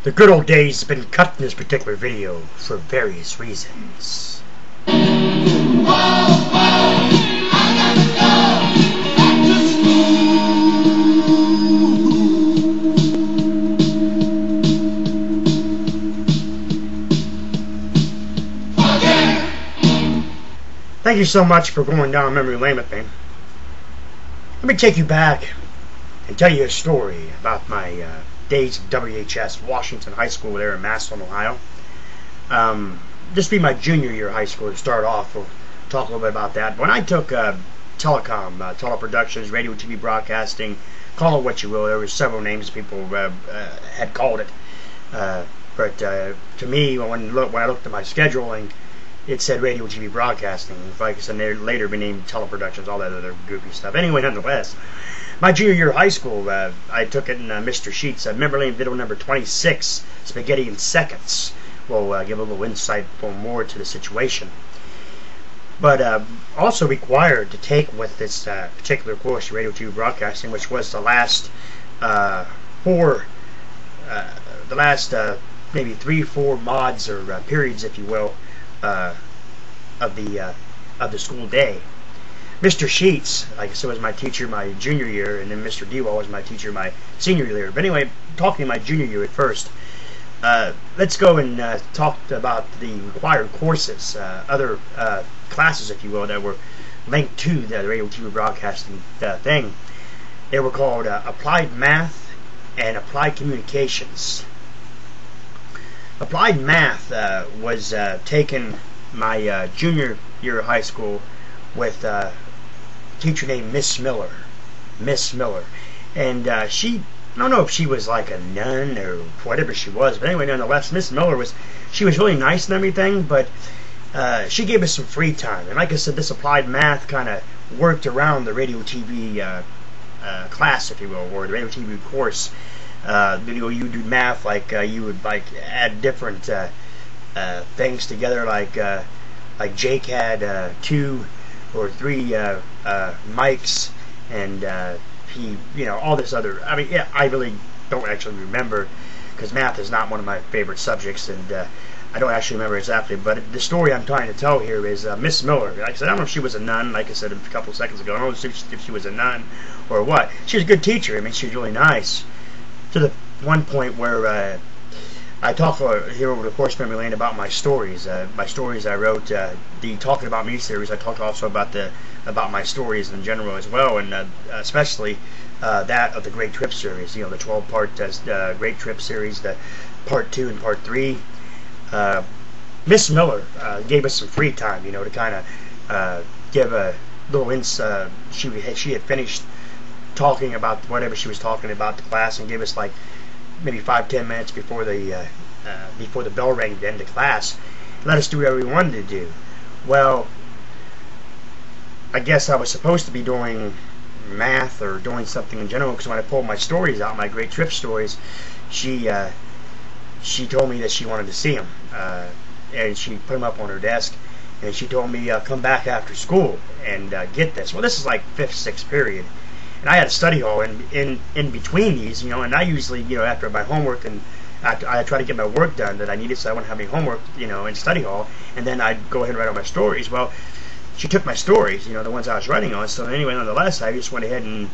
The good old days have been cut in this particular video for various reasons. Thank you so much for going down memory lane with me. Let me take you back and tell you a story about my days at WHS, Washington High School there in Massillon, Ohio. This will be my junior year of high school to start off. We'll talk a little bit about that. When I took telecom, teleproductions, radio, TV broadcasting, call it what you will. There were several names people had called it. But to me, when I looked at my scheduling, it said radio, TV broadcasting. Like I said, they later been named teleproductions, all that other goofy stuff. Anyway, nonetheless, my junior year of high school, I took it in Mr. Sheets, memory lane video number 26, Spaghetti in Seconds. We'll give a little insight more to the situation. But also required to take with this particular course, radio, TV broadcasting, which was the last maybe 3-4 mods or periods, if you will, of the school day. Mr. Sheets, like I said, was my teacher my junior year, and then Mr. Dewall was my teacher my senior year. But anyway, talking my junior year at first, let's go and talk about the required courses, other classes, if you will, that were linked to the radio TV broadcasting thing. They were called Applied Math and Applied Communications. Applied Math was taken my junior year of high school with a teacher named Miss Miller. And she, I don't know if she was like a nun or whatever she was, but anyway, nonetheless, Miss Miller was really nice and everything, but she gave us some free time. And like I said, this Applied Math kind of worked around the radio TV class, if you will, or the radio TV course. You do math, like you would like add different things together, like Jake had 2 or 3 mics, and he, all this other. I mean, yeah, I really don't actually remember, because math is not one of my favorite subjects, and I don't actually remember exactly. But the story I'm trying to tell here is Miss Miller. Like I said, I don't know if she was a nun. Like I said a couple of seconds ago, I don't know if she was a nun or what. She was a good teacher. I mean, she was really nice. To the one point where I talk here over the course memory lane about my stories. My stories I wrote, the Talking About Me series. I talked also about my stories in general as well, and especially that of the Great Trip series. The 12-part Great Trip series, the part 2 and part 3. Miss Miller gave us some free time, to kind of give a little insight. She had finished talking about whatever she was talking about the class, and gave us like maybe 5-10 minutes before the bell rang to end the class. Let us do whatever we wanted to do. Well, I guess I was supposed to be doing math or doing something in general, because when I pulled my stories out, my Great Trip stories, she told me that she wanted to see them, and she put them up on her desk, and she told me come back after school and get this. Well, this is like 5th, 6th period. And I had a study hall in between these, and I usually, after my homework, and I try to get my work done that I needed, so I wouldn't have any homework, in study hall, and then I'd go ahead and write all my stories. Well, she took my stories, the ones I was writing on, so anyway, nonetheless, I just went ahead and,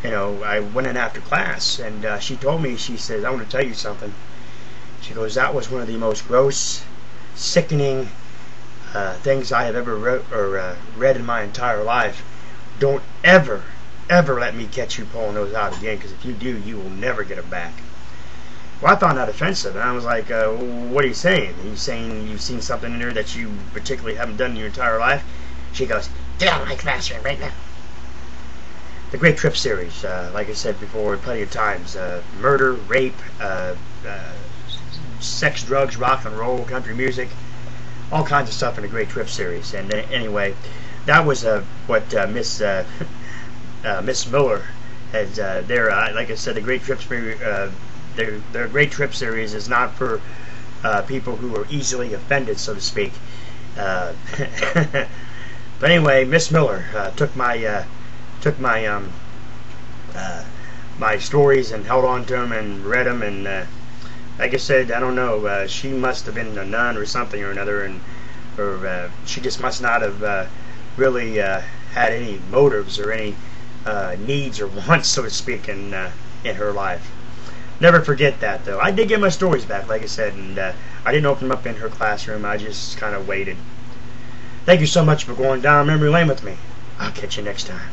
I went in after class, and she told me, she says, I want to tell you something. She goes, that was one of the most gross, sickening things I have ever read in my entire life. Don't ever let me catch you pulling those out again, because if you do, you will never get them back. Well, I found that offensive, and I was like, what are you saying? Are you saying you've seen something in there that you particularly haven't done in your entire life? She goes, get out of my classroom right now. The Great Trip series, like I said before plenty of times, murder, rape, sex, drugs, rock and roll, country music, all kinds of stuff in the Great Trip series. And anyway, that was what Miss Miller has there. Like I said, the Great Trip series, their Great Trip series is not for people who are easily offended, so to speak. But anyway, Miss Miller took my my stories and held on to them and read them, and like I said, I don't know. She must have been a nun or something or another, or she just must not have really had any motives or any needs or wants, so to speak, in her life. Never forget that, though. I did get my stories back, like I said, and I didn't open them up in her classroom. I just kind of waited. Thank you so much for going down memory lane with me. I'll catch you next time.